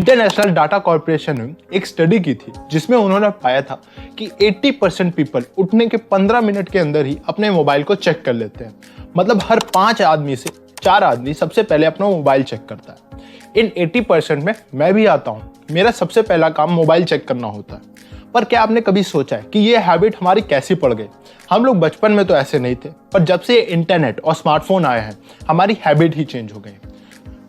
International data corporation ने एक study की थी जिसमें उन्होंने पाया था कि 80% पीपल उठने के 15 मिनट के अंदर ही अपने मोबाइल को चेक कर लेते हैं। मतलब हर 5 आदमी से 4 आदमी सबसे पहले अपना मोबाइल चेक करता है। इन 80% में मैं भी आता हूँ। मेरा सबसे पहला काम मोबाइल चेक करना होता है। पर क्या आपने कभी सोचा है कि ये हैबिट हमारी कैसी पड़ गई? हम लोग बचपन में तो ऐसे नहीं थे, पर जब से इंटरनेट और स्मार्टफोन आए हैं हमारी हैबिट ही चेंज हो गई।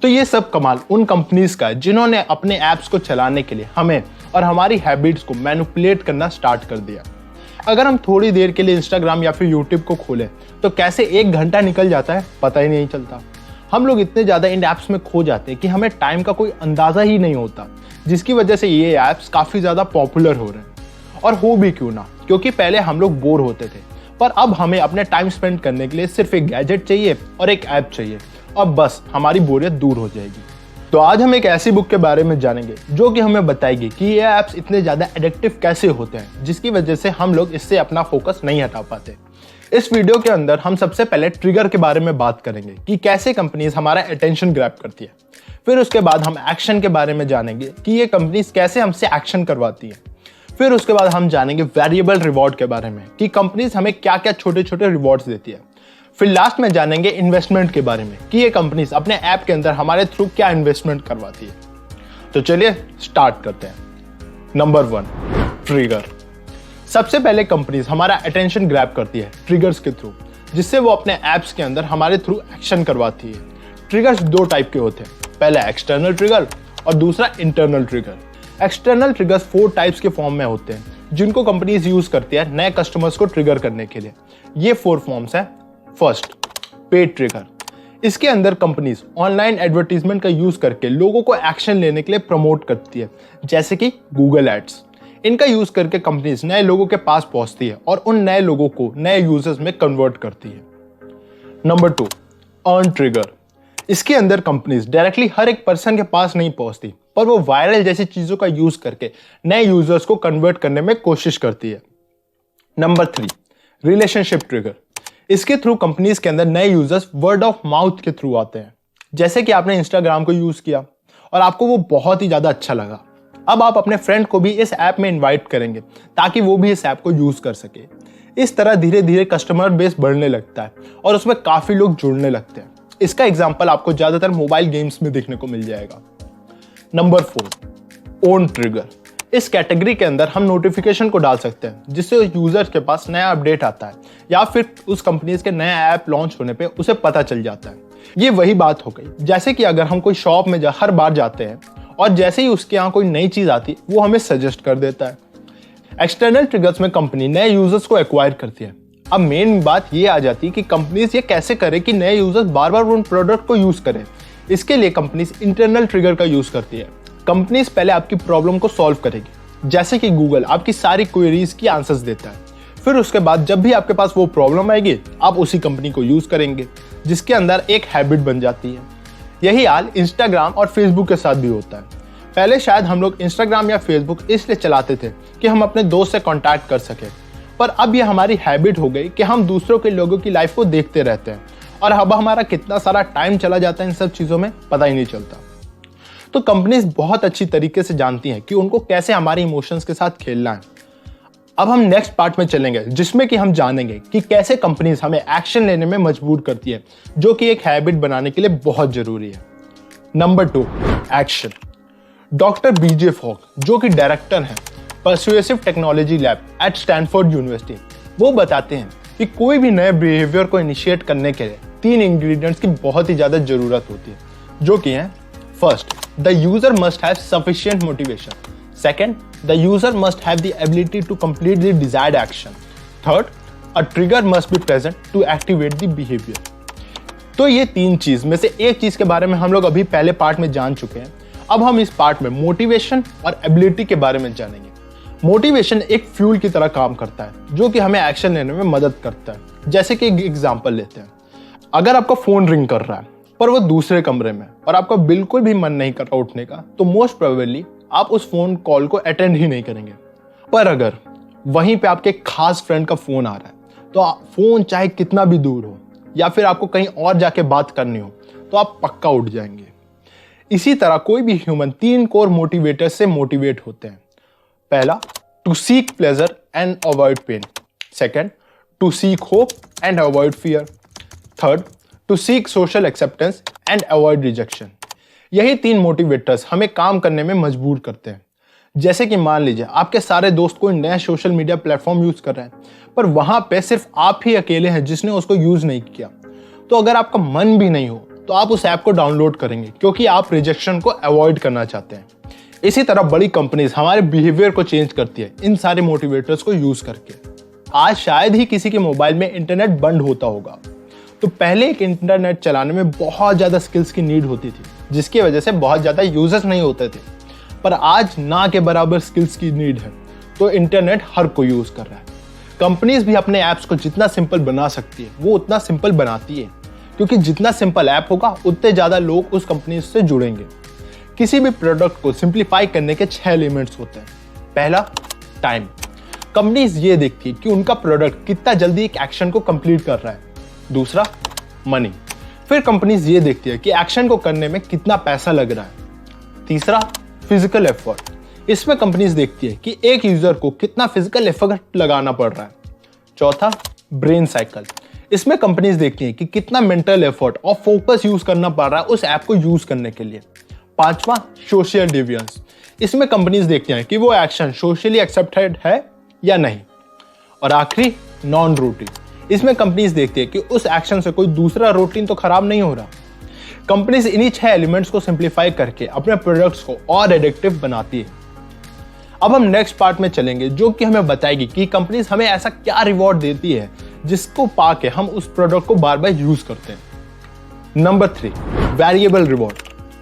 तो ये सब कमाल उन कंपनीज का है जिन्होंने अपने ऐप्स को चलाने के लिए हमें और हमारी हैबिट्स को मैनिपुलेट करना स्टार्ट कर दिया। अगर हम थोड़ी देर के लिए इंस्टाग्राम या फिर यूट्यूब को खोलें तो कैसे 1 घंटा निकल जाता है पता ही नहीं चलता। हम लोग इतने ज़्यादा इन ऐप्स में खो जाते हैं कि हमें टाइम का कोई अंदाज़ा ही नहीं होता, जिसकी वजह से ये ऐप्स काफ़ी ज़्यादा पॉपुलर हो रहे हैं। और हो भी क्यों ना, क्योंकि पहले हम लोग बोर होते थे, पर अब हमें अपने टाइम स्पेंड करने के लिए सिर्फ एक गैजेट चाहिए और एक ऐप चाहिए और बस हमारी बोरियत दूर हो जाएगी। तो आज हम एक ऐसी बुक के बारे में जानेंगे जो कि हमें बताएगी कि ये ऐप्स इतने ज़्यादा एडिक्टिव कैसे होते हैं, जिसकी वजह से हम लोग इससे अपना फोकस नहीं हटा पाते। इस वीडियो के अंदर हम सबसे पहले ट्रिगर के बारे में बात करेंगे कि कैसे कंपनीज हमारा अटेंशन ग्रैब करती है। फिर उसके बाद हम एक्शन के बारे में जानेंगे कि ये कंपनीज कैसे हमसे एक्शन करवाती है। फिर उसके बाद हम जानेंगे वेरिएबल रिवॉर्ड के बारे में कि कंपनीज हमें क्या क्या छोटे छोटे रिवॉर्ड्स देती है। फिर लास्ट में जानेंगे इन्वेस्टमेंट के बारे में कि ये कंपनीज अपने ऐप के अंदर हमारे थ्रू क्या इन्वेस्टमेंट करवाती है। तो चलिए स्टार्ट करते हैं। Number 1, trigger. सबसे पहले कंपनीज हमारा अटेंशन ग्रैब करती है ट्रिगर्स के थ्रू, जिससे वो अपने ऐप्स के अंदर हमारे थ्रू एक्शन करवाती है। ट्रिगर्स 2 टाइप के होते हैं, पहला एक्सटर्नल ट्रिगर और दूसरा internal trigger. External triggers 4 types के फॉर्म में होते हैं जिनको कंपनीज यूज करती है नए कस्टमर्स को ट्रिगर करने के लिए। ये 4 फॉर्म्स हैं। First, paid trigger. इसके अंदर कंपनीज ऑनलाइन एडवर्टीजमेंट का यूज करके लोगों को एक्शन लेने के लिए प्रमोट करती है, जैसे कि गूगल एड्स। इनका यूज करके कंपनीज नए लोगों के पास पहुंचती है और उन नए लोगों को नए यूजर्स में कन्वर्ट करती है। Number 2, earn trigger. इसके अंदर कंपनीज डायरेक्टली हर एक पर्सन के पास नहीं पहुंचती, पर वो वायरल जैसी चीजों का यूज करके नए यूजर्स को कन्वर्ट करने में कोशिश करती है। Number 3, relationship trigger. इसके थ्रू कंपनीज के अंदर नए यूजर्स वर्ड ऑफ माउथ के थ्रू आते हैं। जैसे कि आपने इंस्टाग्राम को यूज किया और आपको वो बहुत ही ज्यादा अच्छा लगा, अब आप अपने फ्रेंड को भी इस ऐप में इनवाइट करेंगे ताकि वो भी इस ऐप को यूज कर सके। इस तरह धीरे धीरे कस्टमर बेस बढ़ने लगता है और उसमें काफी लोग जुड़ने लगते हैं। इसका एग्जाम्पल आपको ज्यादातर मोबाइल गेम्स में देखने को मिल जाएगा। Number 4, own trigger. इस कैटेगरी के अंदर हम नोटिफिकेशन को डाल सकते हैं जिससे यूजर्स के पास नया अपडेट आता है या फिर उस कंपनीज के नया ऐप लॉन्च होने पे उसे पता चल जाता है। ये वही बात हो गई जैसे कि अगर हम कोई शॉप में हर बार जाते हैं और जैसे ही उसके यहाँ कोई नई चीज आती है वो हमें सजेस्ट कर देता है। एक्सटर्नल ट्रिगर्स में कंपनी नए यूजर्स को एक्वायर करती है। अब मेन बात ये आ जाती है कि कंपनीज ये कैसे करे कि नए यूजर्स बार बार उन प्रोडक्ट को यूज करें। इसके लिए कंपनीज इंटरनल ट्रिगर का यूज करती है। कंपनीज पहले आपकी प्रॉब्लम को सॉल्व करेगी, जैसे कि गूगल आपकी सारी क्वेरीज की आंसर्स देता है। फिर उसके बाद जब भी आपके पास वो प्रॉब्लम आएगी आप उसी कंपनी को यूज करेंगे, जिसके अंदर एक हैबिट बन जाती है। यही हाल इंस्टाग्राम और फेसबुक के साथ भी होता है। पहले शायद हम लोग इंस्टाग्राम या फेसबुक इसलिए चलाते थे कि हम अपने दोस्त से कांटेक्ट कर सके, पर अब ये हमारी हैबिट हो गई कि हम दूसरों के लोगों की लाइफ को देखते रहते हैं और अब हमारा कितना सारा टाइम चला जाता है इन सब चीज़ों में पता ही नहीं चलता। तो कंपनीज बहुत अच्छी तरीके से जानती हैं कि उनको कैसे हमारे इमोशंस के साथ खेलना है। अब हम नेक्स्ट पार्ट में चलेंगे जिसमें कि हम जानेंगे कि कैसे कंपनीज हमें एक्शन लेने में मजबूर करती है, जो कि एक हैबिट बनाने के लिए बहुत जरूरी है। Number 2, action. Doctor BJ Fogg, जो कि डायरेक्टर हैं persuasive technology lab at Stanford University, वो बताते हैं कि कोई भी नए बिहेवियर को इनिशिएट करने के लिए 3 इंग्रेडिएंट्स की बहुत ही ज्यादा जरूरत होती है, जो कि हैं first, the user must have sufficient motivation. Second, the user must have the ability to complete the desired action. Third, a trigger must be present to activate the behaviour. तो ये 3 चीज में से एक चीज के बारे में हम लोग अभी पहले पार्ट में जान चुके हैं। अब हम इस पार्ट में मोटिवेशन और एबिलिटी के बारे में जानेंगे। मोटिवेशन एक फ्यूल की तरह काम करता है जो कि हमें एक्शन लेने में मदद करता है। जैसे कि एक एग्जांपल लेते हैं, अगर आपका फोन रिंग कर रहा है पर वो दूसरे कमरे में और आपका बिल्कुल भी मन नहीं कर रहा उठने का, तो मोस्ट प्रोबेबली आप उस फोन कॉल को अटेंड ही नहीं करेंगे। पर अगर वहीं पे आपके खास फ्रेंड का फोन आ रहा है तो फोन चाहे कितना भी दूर हो या फिर आपको कहीं और जाके बात करनी हो तो आप पक्का उठ जाएंगे। इसी तरह कोई भी ह्यूमन 3 कोर मोटिवेटर से मोटिवेट होते हैं। पहला, to seek pleasure and avoid pain. Second, to seek hope and avoid fear. Third, to seek social acceptance and avoid rejection. यही 3 मोटिवेटर्स हमें काम करने में मजबूर करते हैं। जैसे कि मान लीजिए आपके सारे दोस्त कोई नया सोशल मीडिया प्लेटफॉर्म यूज कर रहे हैं, पर वहां पे सिर्फ आप ही अकेले हैं जिसने उसको यूज नहीं किया। तो अगर आपका मन भी नहीं हो तो आप उस ऐप को डाउनलोड करेंगे, क्योंकि आप रिजेक्शन को अवॉइड करना चाहते हैं। इसी तरह बड़ी कंपनीज हमारे बिहेवियर को चेंज करती है इन सारे मोटिवेटर्स को यूज करके। आज शायद ही किसी के मोबाइल में इंटरनेट बंद होता होगा, तो पहले एक इंटरनेट चलाने में बहुत ज्यादा स्किल्स की नीड होती थी, जिसकी वजह से बहुत ज्यादा यूजर्स नहीं होते थे। पर आज ना के बराबर स्किल्स की नीड है, तो इंटरनेट हर कोई यूज कर रहा है। कंपनीज भी अपने ऐप्स को जितना सिंपल बना सकती है वो उतना सिंपल बनाती है, क्योंकि जितना सिंपल ऐप होगा उतने ज्यादा लोग उस कंपनी से जुड़ेंगे। किसी भी प्रोडक्ट को सिंप्लीफाई करने के 6 एलिमेंट्स होते हैं। पहला, टाइम। कंपनीज ये देखती है कि उनका प्रोडक्ट कितना जल्दी एक एक्शन को कंप्लीट कर रहा है। दूसरा, मनी। फिर कंपनीज ये देखती है कि एक्शन को करने में कितना पैसा लग रहा है। तीसरा, फिजिकल एफर्ट। इसमें कंपनीज देखती है कि एक यूजर को कितना फिजिकल एफर्ट लगाना पड़ रहा है। चौथा, ब्रेन साइकिल। इसमें कंपनीज देखती हैं कि कितना मेंटल एफर्ट और फोकस यूज करना पड़ रहा है उस ऐप को यूज करने के लिए। पांचवा, सोशल डिविएंस। इसमें कंपनीज देखती हैं कि वो एक्शन सोशली एक्सेप्टेड है या नहीं। और आखिरी, नॉन रूटीन। इसमें कंपनीज देखती है कि उस एक्शन से कोई दूसरा रूटीन तो खराब नहीं हो रहा। कंपनीज इन्हीं 6 एलिमेंट्स को सिंप्लीफाई करके अपने प्रोडक्ट्स को और एडिक्टिव बनाती है। अब हम नेक्स्ट पार्ट में चलेंगे, जो कि हमें बताएगी कि कंपनीज हमें ऐसा क्या रिवॉर्ड देती है जिसको पाके हम उस प्रोडक्ट को बार बार यूज करते हैं। Number 3, variable reward.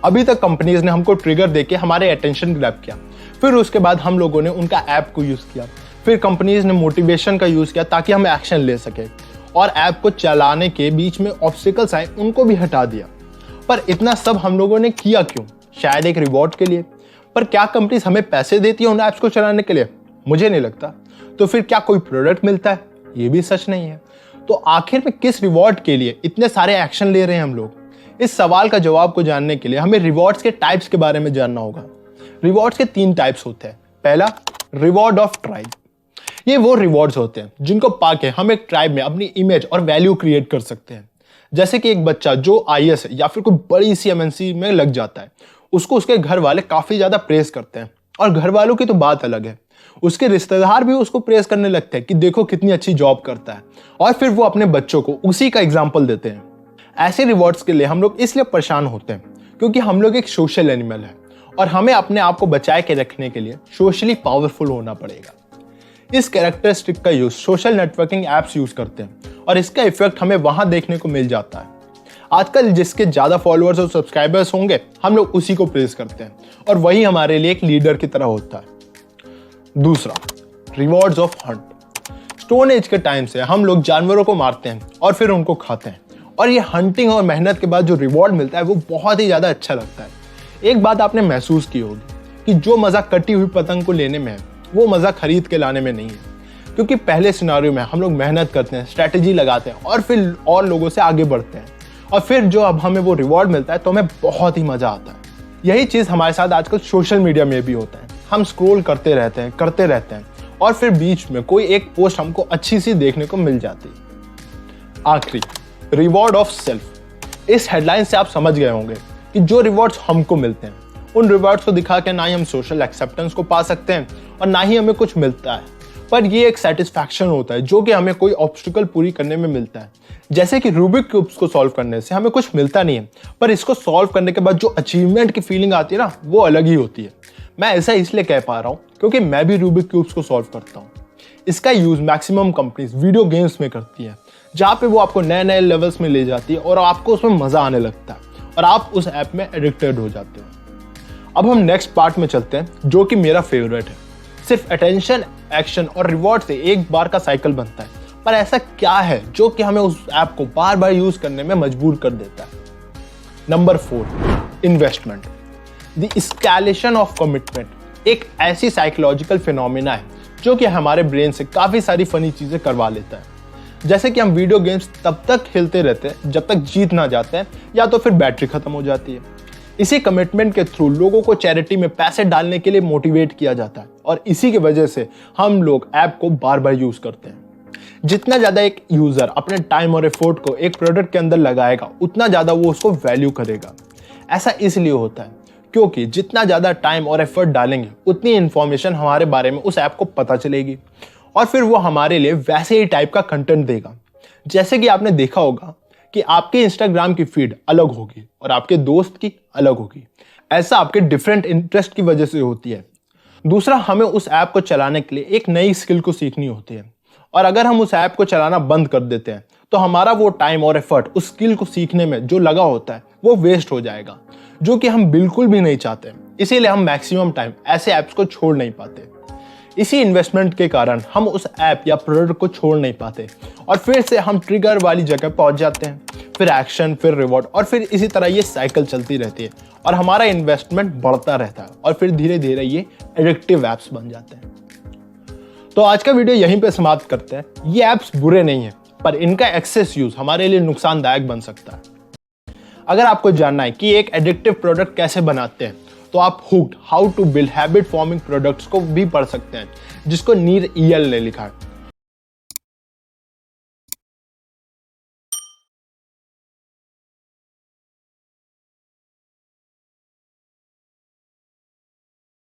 अभी तक कंपनीज ने हमको ट्रिगर देके हमारे अटेंशन ग्रैब किया, फिर उसके बाद हम लोगों ने उनका ऐप को यूज किया, फिर कंपनीज ने मोटिवेशन का यूज किया ताकि हम एक्शन ले सके, और ऐप को चलाने के बीच में ऑब्स्टिकल्स आए उनको भी हटा दिया। पर इतना सब हम लोगों ने किया क्यों? शायद एक रिवॉर्ड के लिए। पर क्या कंपनीज हमें पैसे देती है उन ऐप्स को चलाने के लिए? मुझे नहीं लगता। तो फिर क्या कोई प्रोडक्ट मिलता है? ये भी सच नहीं है। तो आखिर में किस रिवॉर्ड के लिए इतने सारे एक्शन ले रहे हैं हम लोग? इस सवाल का जवाब को जानने के लिए हमें रिवॉर्ड्स के टाइप्स के बारे में जानना होगा। रिवॉर्ड्स के 3 टाइप्स होते हैं। पहला, रिवॉर्ड ऑफ ट्राइब। ये वो रिवॉर्ड्स होते हैं जिनको पाके हम एक ट्राइब में अपनी इमेज और वैल्यू क्रिएट कर सकते हैं। जैसे कि एक बच्चा जो आईएएस या फिर कोई बड़ी सी एमएनसी में लग जाता है, उसको उसके घर वाले काफी ज्यादा प्रेस करते हैं, और घर वालों की तो बात अलग है, उसके रिश्तेदार भी उसको प्रेस करने लगते हैं कि देखो कितनी अच्छी जॉब करता है, और फिर वो अपने बच्चों को उसी का एग्जाम्पल देते हैं। ऐसे रिवॉर्ड्स के लिए हम लोग इसलिए परेशान होते हैं क्योंकि हम लोग एक सोशल एनिमल है, और हमें अपने आप को बचाए के रखने के लिए सोशली पावरफुल होना पड़ेगा। इस कैरेक्टरिस्टिक का use social networking apps use करते हैं, और इसका इफेक्ट हमें वहां देखने को मिल जाता है। आजकल जिसके ज्यादा फॉलोअर्स और सब्सक्राइबर्स होंगे हम लोग उसी को प्रेज करते हैं, और वही हमारे लिए एक लीडर की तरह होता है। दूसरा, rewards of Hunt. Stone age के टाइम से हम लोग जानवरों को मारते हैं और फिर उनको खाते हैं, और ये हंटिंग और मेहनत के बाद जो रिवॉर्ड मिलता है वो बहुत ही ज्यादा अच्छा लगता है। एक बात आपने महसूस की होगी कि जो मजा कटी हुई पतंग को लेने में है वो मजा खरीद के लाने में नहीं है, क्योंकि पहले सिनारियो में हम लोग मेहनत करते हैं, स्ट्रैटेजी लगाते हैं, और फिर और लोगों से आगे बढ़ते हैं, और फिर जो अब हमें वो रिवॉर्ड मिलता है तो हमें बहुत ही मजा आता है। यही चीज हमारे साथ आजकल सोशल मीडिया में भी होता है। हम स्क्रॉल करते रहते हैं, और फिर बीच में कोई एक पोस्ट हमको अच्छी सी देखने को मिल जाती है। आखिरी, रिवॉर्ड ऑफ सेल्फ। इस हेडलाइन से आप समझ गए होंगे कि जो रिवॉर्ड्स हमको मिलते हैं उन रिवॉर्ड्स को दिखा के ना ही हम सोशल एक्सेप्टेंस को पा सकते हैं और ना ही हमें कुछ मिलता है, पर ये एक सेटिस्फैक्शन होता है जो कि हमें कोई ऑब्स्टिकल पूरी करने में मिलता है। जैसे कि रूबिक क्यूब्स को सॉल्व करने से हमें कुछ मिलता नहीं है, पर इसको सॉल्व करने के बाद जो अचीवमेंट की फीलिंग आती है ना, वो अलग ही होती है। मैं ऐसा इसलिए कह पा रहा हूँ क्योंकि मैं भी रूबिक क्यूब्स को सॉल्व करता हूँ। इसका use maximum companies video games में करती है, जहाँ पे वो आपको नए नए लेवल्स में ले जाती है और आपको उसमें मजा आने लगता है और आप उस ऐप में एडिक्टेड हो जाते हो। अब हम नेक्स्ट पार्ट में चलते हैं, जो कि मेरा फेवरेट है। सिर्फ अटेंशन, एक्शन और रिवॉर्ड से एक बार का साइकिल बनता है, पर ऐसा क्या है जो कि हमें उस ऐप को बार बार यूज करने में मजबूर कर देता है? Number 4, investment. The escalation of commitment एक ऐसी साइकोलॉजिकल फिनोमिना है जो कि हमारे ब्रेन से काफी सारी फनी चीजें करवा लेता है। जैसे कि हम वीडियो गेम्स तब तक खेलते रहते हैं जब तक जीत ना जाते हैं या तो फिर बैटरी खत्म हो जाती है। इसी कमिटमेंट के थ्रू लोगों को चैरिटी में पैसे डालने के लिए मोटिवेट किया जाता है और इसी की वजह से हम लोग ऐप को बार बार यूज करते हैं। जितना ज्यादा एक यूजर अपने टाइम और एफर्ट को एक प्रोडक्ट के अंदर लगाएगा उतना ज्यादा वो उसको वैल्यू करेगा। ऐसा इसलिए होता है क्योंकि जितना ज्यादा टाइम और एफर्ट डालेंगे उतनी इंफॉर्मेशन हमारे बारे में उस ऐप को पता चलेगी और फिर वो हमारे लिए वैसे ही टाइप का कंटेंट देगा। जैसे कि आपने देखा होगा कि आपके इंस्टाग्राम की फीड अलग होगी और आपके दोस्त की अलग होगी। ऐसा आपके डिफरेंट इंटरेस्ट की वजह से होती है। दूसरा, हमें उस ऐप को चलाने के लिए एक नई स्किल को सीखनी होती है और अगर हम उस ऐप को चलाना बंद कर देते हैं तो हमारा वो टाइम और एफर्ट उस स्किल को सीखने में जो लगा होता है वो वेस्ट हो जाएगा, जो कि हम बिल्कुल भी नहीं चाहते। इसीलिए हम मैक्सिमम टाइम ऐसे ऐप्स को छोड़ नहीं पाते। इसी इन्वेस्टमेंट के कारण हम उस ऐप या प्रोडक्ट को छोड़ नहीं पाते और फिर से हम ट्रिगर वाली जगह पहुंच जाते हैं, फिर एक्शन, फिर रिवॉर्ड और फिर इसी तरह ये साइकिल चलती रहती है और हमारा इन्वेस्टमेंट बढ़ता रहता है और फिर धीरे धीरे ये एडिक्टिव ऐप्स बन जाते हैं। तो आज का वीडियो यहीं पे समाप्त करते हैं। ये ऐप्स बुरे नहीं है पर इनका एक्सेस यूज हमारे लिए नुकसानदायक बन सकता है। अगर आपको जानना है कि एक एडिक्टिव प्रोडक्ट कैसे बनाते हैं तो आप hooked how to build habit forming products को भी पढ़ सकते हैं, जिसको नीर ईयल ने लिखा है।